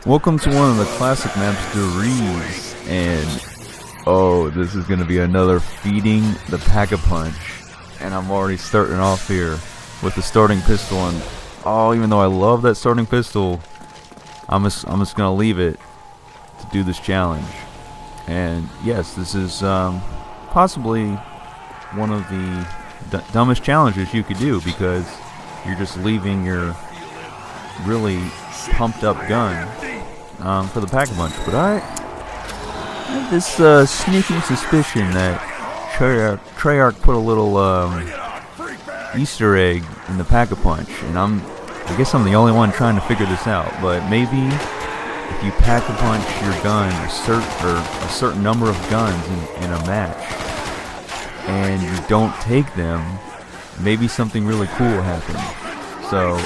Welcome to one of the classic maps, Riese, and oh, this is going to be another feeding the Pack-a-Punch, and I'm already starting off here with the starting pistol, and oh, even though I love that starting pistol, I'm just going to leave it to do this challenge. And yes, this is possibly one of the dumbest challenges you could do, because you're just leaving your really pumped up gun for the Pack-a-Punch. But I have this sneaking suspicion that Treyarch put a little Easter egg in the Pack-a-Punch, and I guess I'm the only one trying to figure this out. But maybe if you Pack-a-Punch your gun a certain number of guns in a match, and you don't take them, maybe something really cool will happen. So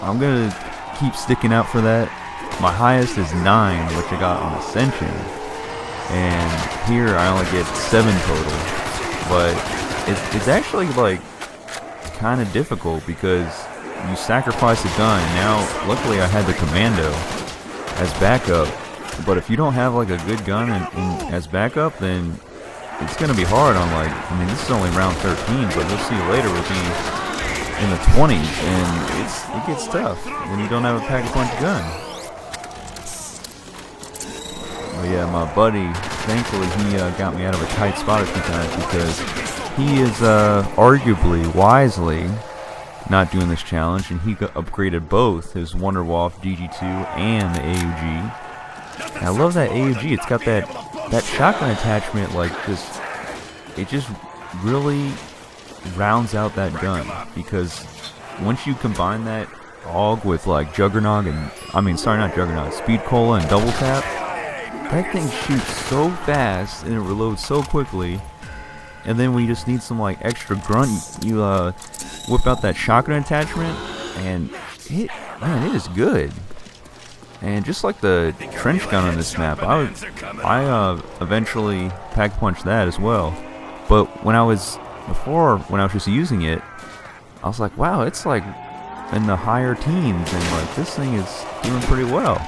I'm gonna keep sticking out for that. My highest is 9, which I got on Ascension, and here I only get 7 total. But it's actually like kind of difficult, because you sacrifice a gun. Now luckily I had the Commando as backup, but if you don't have like a good gun as backup, then it's gonna be hard on, like, I mean, this is only round 13, but you'll see later we'll be in the 20s, and it gets tough when you don't have a Pack-a-Punch gun. But yeah, my buddy, thankfully he got me out of a tight spot a few times, because he is arguably, wisely, not doing this challenge, and he upgraded both his Wonderwolf GG2 and the AUG. And I love that AUG. It's got that shotgun attachment, like, it just really rounds out that gun, because once you combine that AUG with like Juggernaut and Speed Cola and Double Tap, that thing shoots so fast and it reloads so quickly. And then when you just need some like extra grunt, you whip out that shotgun attachment, and it is good. And just like the trench gun on this map, I eventually Pack-a-Punch that as well. But when I was just using it, I was like, wow, it's like in the higher teens, and like this thing is doing pretty well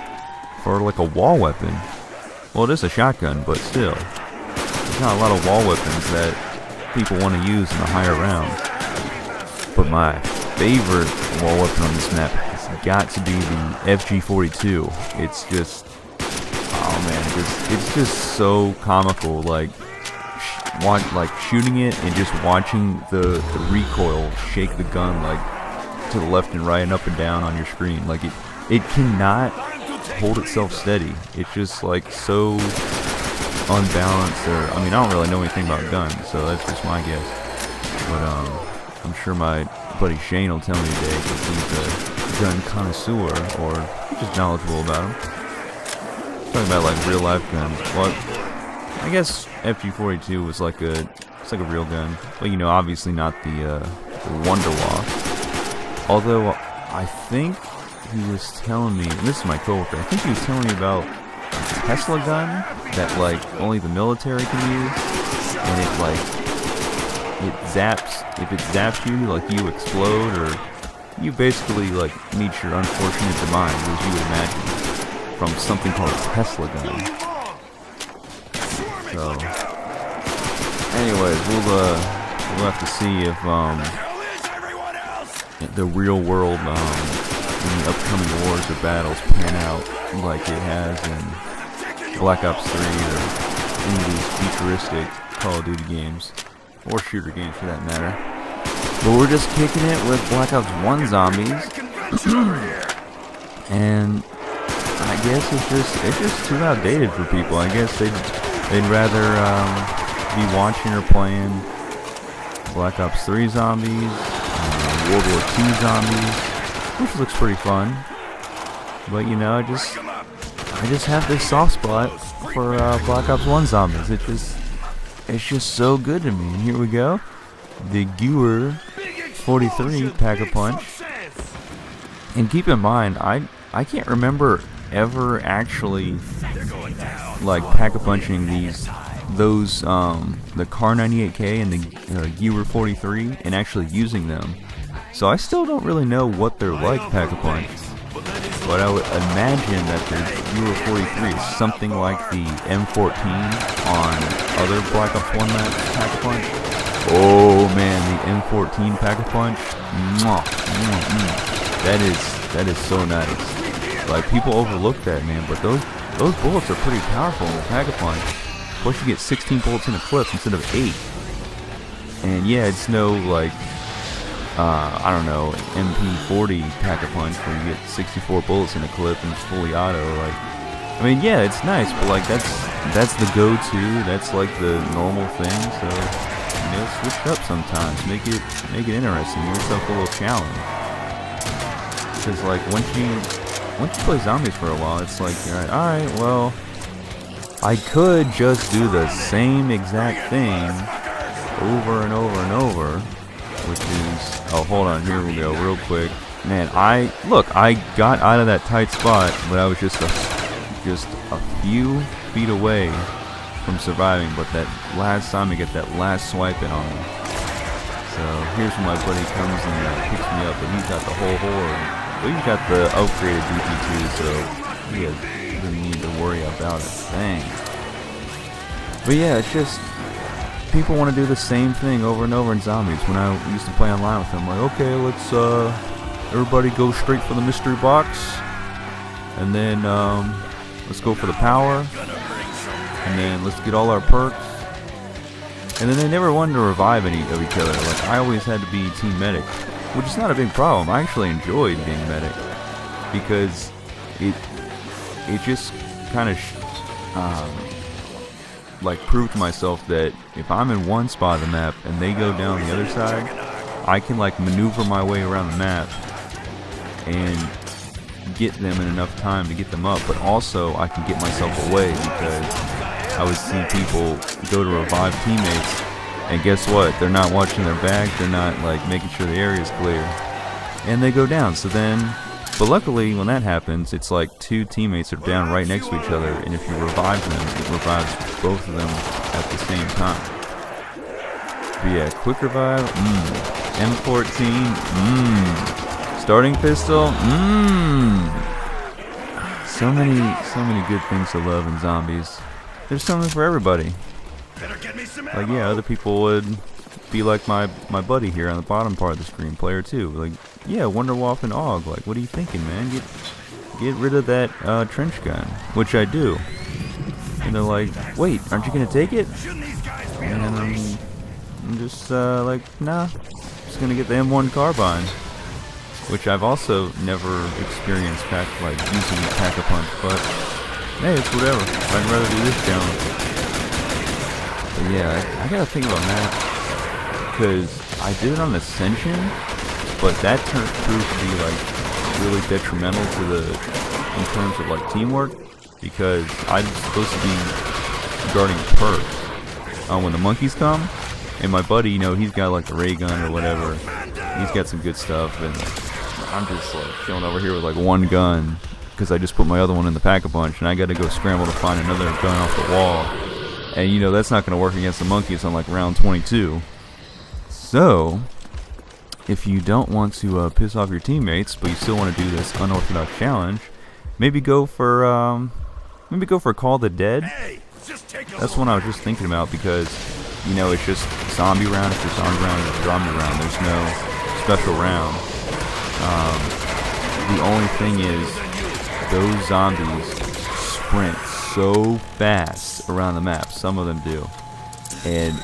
for like a wall weapon. Well, it is a shotgun, but still, there's not a lot of wall weapons that people want to use in the higher rounds. But my favorite wall weapon on this map has got to be the FG42. It's just, oh man, it's just so comical. Like shooting it and just watching the recoil shake the gun like to the left and right and up and down on your screen. Like it cannot hold itself steady. It's just like so unbalanced. Or I mean, I don't really know anything about guns, so that's just my guess. But I'm sure my buddy Shane will tell me today, because he's a gun connoisseur, or he's just knowledgeable about them. Talking about like real life guns. Well, I guess FG42 was like it's like a real gun, but you know, obviously not the Wonderwolf. Although I think he was telling me, and this is my coworker, I think he was telling me about a Tesla gun that like only the military can use, and it zaps. If it zaps you, like you explode, or you basically like meet your unfortunate demise, as you would imagine, from something called a Tesla gun. So, anyways, we'll have to see if the real world in the upcoming wars or battles pan out like it has in Black Ops 3 or any of these futuristic Call of Duty games, or shooter games for that matter. But we're just kicking it with Black Ops 1 zombies, and I guess it's just too outdated for people. I guess they'd rather be watching or playing Black Ops 3 zombies, World War II zombies, which looks pretty fun. But you know, I just have this soft spot for Black Ops 1 zombies. It's just so good to me. And here we go, the BO1 Pack-a-Punch. And keep in mind, I can't remember ever actually like Pack-a-Punching those the Car 98K and the Gewehr 43 and actually using them. So I still don't really know what they're like, Pack-a-Punch. but I would imagine that the Euro 43 is something like the M14 on other Black Ops 1 maps, Pack-a-Punch. Oh man, the M14 Pack-a-Punch, that is so nice. Like, people overlook that, man, but those bullets are pretty powerful in the Pack-a-Punch. Plus you get 16 bullets in a clip instead of 8. And yeah, it's no like I don't know, MP40 Pack-a-Punch where you get 64 bullets in a clip and it's fully auto. Like, I mean, yeah, it's nice, but like that's the go-to. That's like the normal thing. So, you know, switch it up sometimes. Make it interesting. Give yourself a little challenge. Because like once you play zombies for a while, it's like, all right, well, I could just do the same exact thing over and over and over, which is, oh, hold on, here we go, real quick. Man, I got out of that tight spot, but I was just a few feet away from surviving, but that last zombie get that last swipe in on me. So here's when my buddy comes and picks me up, and he's got the whole horde. Well, he's got the upgraded DP2, so he doesn't need to worry about a thing. But yeah, it's just, people want to do the same thing over and over in zombies. When I used to play online with them, like, okay, let's everybody go straight for the mystery box, and then let's go for the power, and then let's get all our perks. And then they never wanted to revive any of each other. Like, I always had to be team medic, which is not a big problem. I actually enjoyed being medic because it just kind of like proved to myself that if I'm in one spot of the map and they go down the other side, I can like maneuver my way around the map and get them in enough time to get them up, but also I can get myself away because I would see people go to revive teammates, and guess what? They're not watching their back, they're not like making sure the area is clear, and they go down. So then, but luckily when that happens, it's like two teammates are down right next to each other, and if you revive them, it revives both of them at the same time. But yeah, quick revive, M14, starting pistol, so many good things to love in zombies. There's something for everybody. Like, yeah, other people would be like my buddy here on the bottom part of the screen, player 2. Like, yeah, Wonderwolf and Og, like, what are you thinking, man? Get rid of that trench gun, which I do. And they're like, wait, aren't you gonna take it? And I'm just like, nah, just gonna get the M1 carbine, which I've also never experienced like using Pack-a-Punch, but hey, it's whatever. I'd rather do this challenge. But yeah, I gotta think about that, because I did it on Ascension, but that proved to be like really detrimental to in terms of like teamwork, because I'm supposed to be guarding perks when the monkeys come, and my buddy, you know, he's got like the ray gun or whatever. He's got some good stuff, and I'm just like chilling over here with like one gun, because I just put my other one in the Pack-a-Punch, and I got to go scramble to find another gun off the wall. And you know, that's not going to work against the monkeys on like round 22. So, if you don't want to piss off your teammates, but you still want to do this unorthodox challenge, maybe go for Call of the Dead. That's one I was just thinking about, because you know, it's just zombie round after zombie round after zombie round. There's no special round. The only thing is, those zombies sprint so fast around the map. Some of them do, and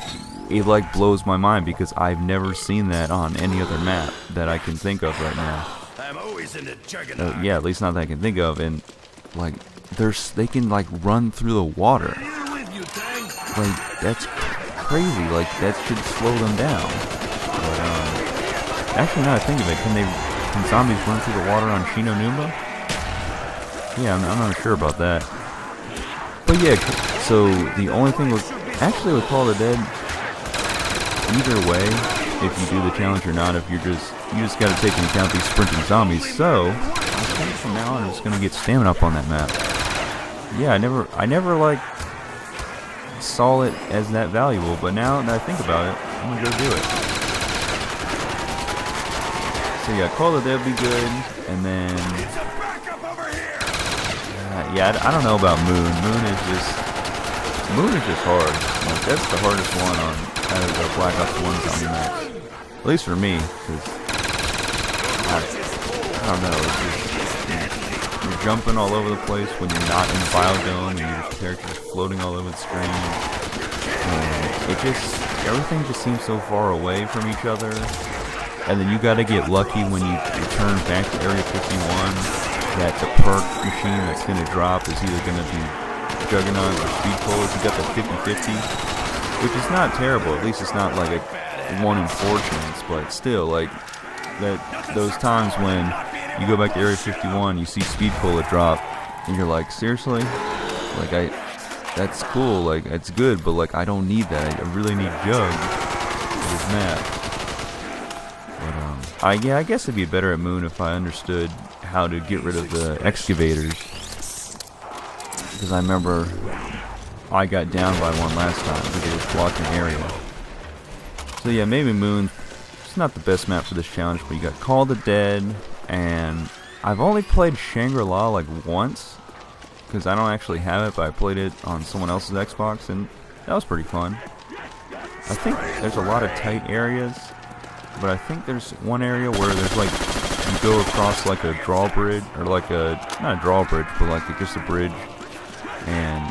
it like blows my mind, because I've never seen that on any other map that I can think of right now. Yeah, at least not that I can think of. And like, they can like run through the water. Like, that's crazy. Like, that should slow them down. But actually, now I think of it, can zombies run through the water on Shino Numba? Yeah, I'm not sure about that. But yeah, so the only thing with Call of the Dead, either way, if you do the challenge or not, if you just got to take into account these sprinting zombies. So I think from now on I'm just gonna get stamina up on that map. Yeah, I never like saw it as that valuable, but now that I think about it, I'm gonna go do it. So yeah, Call of the Dead would be good, and then Yeah, I don't know about Moon. Moon is just hard. Like, that's the hardest one on kind of the Black Ops 1 zombie maps. At least for me, because I don't know. It's just, you're jumping all over the place when you're not in the biodome, and your character's floating all over the screen. And everything just seems so far away from each other. And then you gotta get lucky when you return back to Area 51 that the perk machine that's gonna drop is either gonna be Juggernaut or Speed Pullers. You got the 50-50, which is not terrible. At least it's not like a 1 in 4 chance, but still, like those times when you go back to Area 51, you see Speed Puller drop, and you're like, seriously? Like that's cool. Like it's good, but like I don't need that. I really need Jug for this map. But I guess it'd be better at Moon if I understood how to get rid of the excavators. Because I remember I got down by one last time because it was blocking an area. So yeah, maybe Moon, it's not the best map for this challenge, but you got Call of the Dead, and I've only played Shangri-La like once, because I don't actually have it, but I played it on someone else's Xbox, and that was pretty fun. I think there's a lot of tight areas, but I think there's one area where there's like, you go across like a drawbridge, or like not a drawbridge, but like just a bridge. And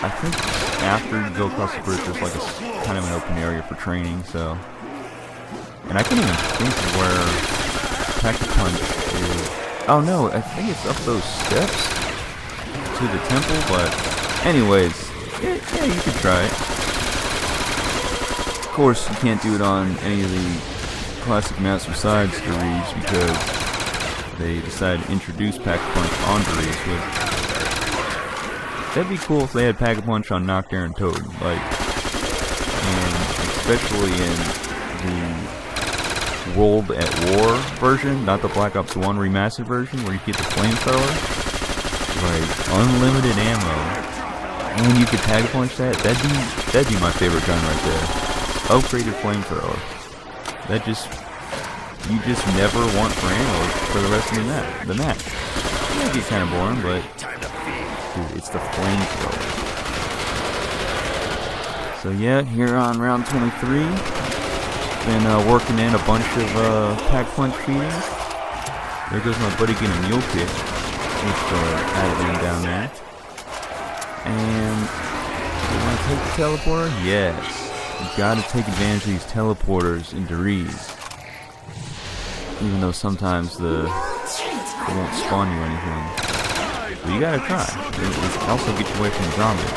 I think after you go across the bridge, there's like a kind of an open area for training. So, and I can't even think of where Pack-a-Punch is. Oh no, I think it's up those steps to the temple. But anyways, yeah, you could try it. Of course, you can't do it on any of the classic maps besides the Riese because they decided to introduce Pack-a-Punch on the Riese, which that'd be cool if they had Pack-a-Punch on Knockdown and Toad, like, and especially in the World at War version, not the Black Ops 1 Remastered version, where you get the flamethrower, like, unlimited ammo, and you could Pack-a-Punch that. That'd be my favorite gun right there. Upgraded flamethrower. You just never want for ammo for the rest of the match. It might get kind of boring, but dude, it's the flamethrower. So yeah, here on round 23, been working in a bunch of Pack-a-Punch feedings. There goes my buddy getting a mule kick. Just added in down there. And you want to take the teleporter? Yes. You gotta take advantage of these teleporters in Riese. Even though sometimes they won't spawn you anything. But you gotta try. It also gets you away from the zombies.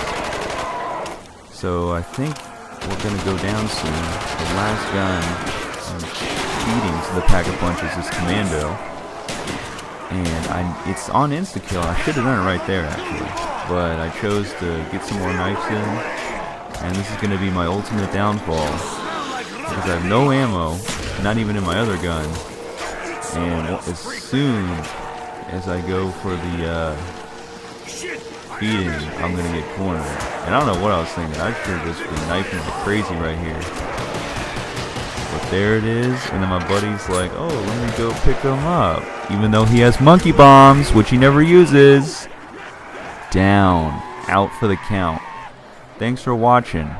So I think we're gonna go down soon. The last gun feeding to the Pack-a-Punches is Commando. And it's on insta-kill. I should have done it right there actually. But I chose to get some more knives in. And this is going to be my ultimate downfall. Because I have no ammo, not even in my other gun. And as soon as I go for the feeding, I'm going to get cornered. And I don't know what I was thinking. I should have just been knifing like crazy right here. But there it is. And then my buddy's like, oh, let me go pick him up. Even though he has monkey bombs, which he never uses. Down. Out for the count. Thanks for watching.